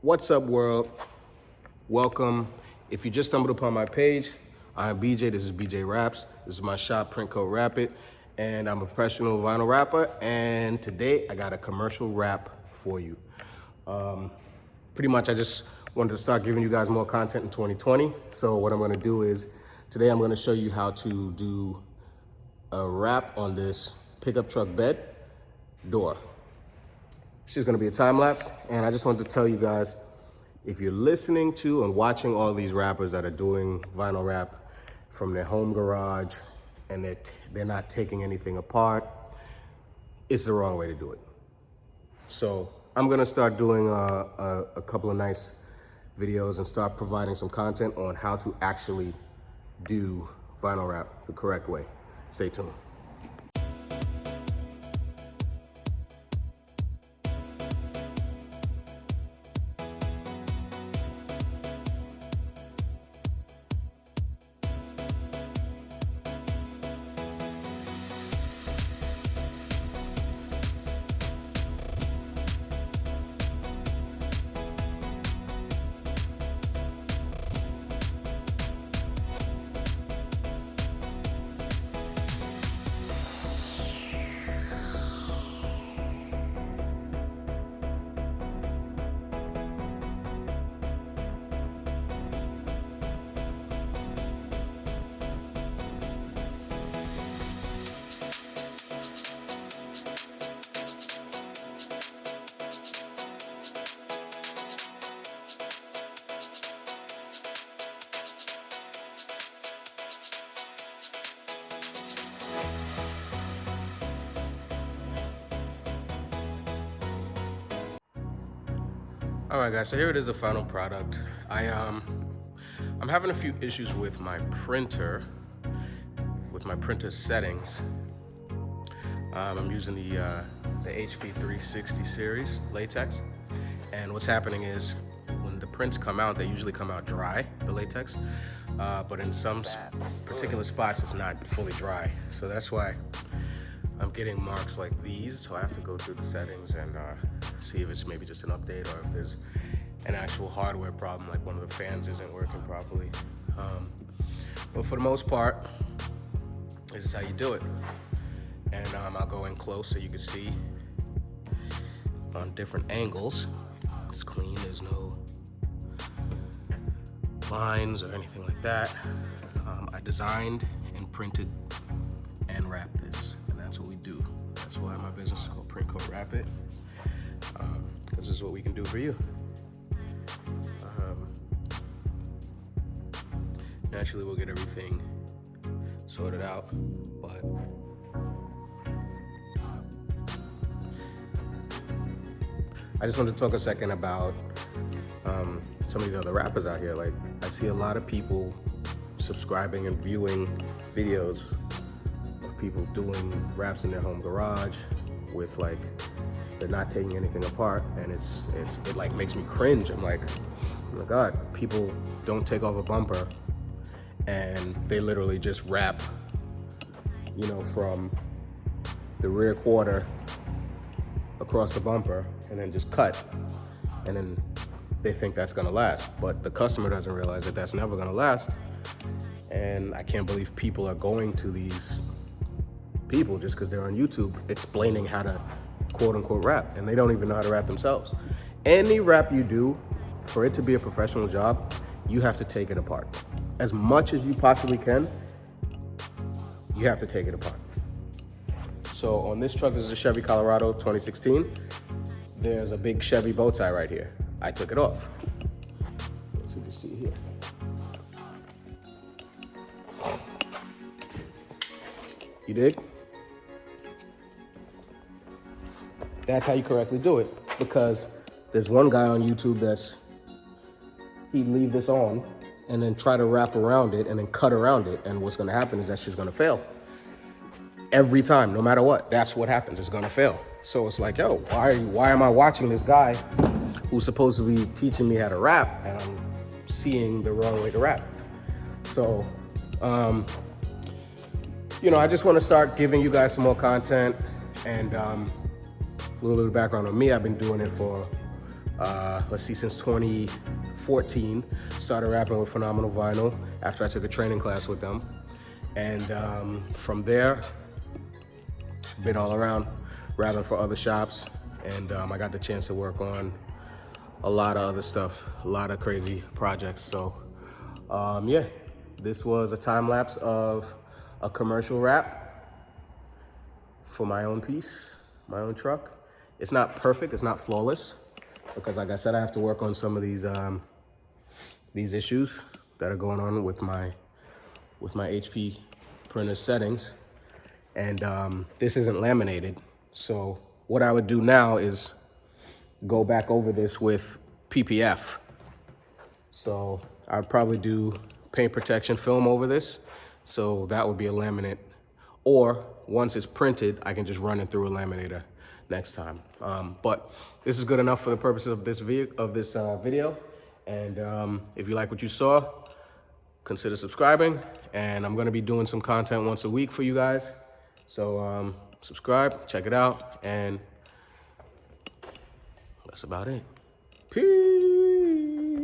What's up, world? Welcome. If you just stumbled upon my page, I'm BJ. This is BJ Raps. This is my shop, Print Code Rapid, and I'm a professional vinyl rapper. And today I got a commercial rap for you. Pretty much I just wanted to start giving you guys more content in 2020. So what I'm going to do is today I'm going to show you how to do a wrap on this pickup truck bed door. It's just gonna be a time lapse, and I just wanted to tell you guys, if you're listening to and watching all these rappers that are doing vinyl wrap from their home garage and they're not taking anything apart, it's the wrong way to do it. So I'm gonna start doing a couple of nice videos and start providing some content on how to actually do vinyl wrap the correct way. Stay tuned. All right, guys, so here it is, the final product. I'm having a few issues with my printer, settings. I'm using the HP 360 series latex, and what's happening is when the prints come out, they usually come out dry, the latex, but in some particular spots, it's not fully dry. So that's why I'm getting marks like these, so I have to go through the settings and see if it's maybe just an update or if there's an actual hardware problem, like one of the fans isn't working properly. But for the most part, this is how you do it. And I'll go in close so you can see on different angles. It's clean, there's no lines or anything like that. I designed and printed and wrapped this. That's what we do. That's why my business is called Print Code Rapid, because this is what we can do for you. Naturally, we'll get everything sorted out, but I just wanted to talk a second about some of the other rappers out here. Like, I see a lot of people subscribing and viewing videos people doing raps in their home garage with, like, they're not taking anything apart, and it like makes me cringe. I'm like, oh my God, people don't take off a bumper and they literally just wrap, you know, from the rear quarter across the bumper and then just cut, and then they think that's gonna last, but the customer doesn't realize that that's never gonna last. And I can't believe people are going to these people just because they're on YouTube explaining how to quote unquote rap, and they don't even know how to rap themselves. Any rap you do, for it to be a professional job, you have to take it apart. As much as you possibly can, you have to take it apart. So on this truck, this is a Chevy Colorado 2016. There's a big Chevy bow tie right here. I took it off. As you can see here. You dig? That's how you correctly do it, because there's one guy on YouTube he'd leave this on and then try to wrap around it and then cut around it, and what's gonna happen is that shit's gonna fail. Every time, no matter what, that's what happens, it's gonna fail. So it's like, yo, why am I watching this guy who's supposed to be teaching me how to rap, and I'm seeing the wrong way to rap? So, you know, I just wanna start giving you guys some more content, and a little bit of background on me. I've been doing it for let's see, since 2014. Started rapping with Phenomenal Vinyl after I took a training class with them. And from there, been all around rapping for other shops. And I got the chance to work on a lot of other stuff, a lot of crazy projects. So yeah, this was a time lapse of a commercial wrap for my own piece, my own truck. It's not perfect, it's not flawless, because like I said, I have to work on some of these issues that are going on with my HP printer settings. And this isn't laminated. So what I would do now is go back over this with PPF. So I'd probably do paint protection film over this. So that would be a laminate. Or once it's printed, I can just run it through a laminator next time. But this is good enough for the purposes of this video. And if you like what you saw, consider subscribing. And I'm gonna be doing some content once a week for you guys. So subscribe, check it out, and that's about it. Peace.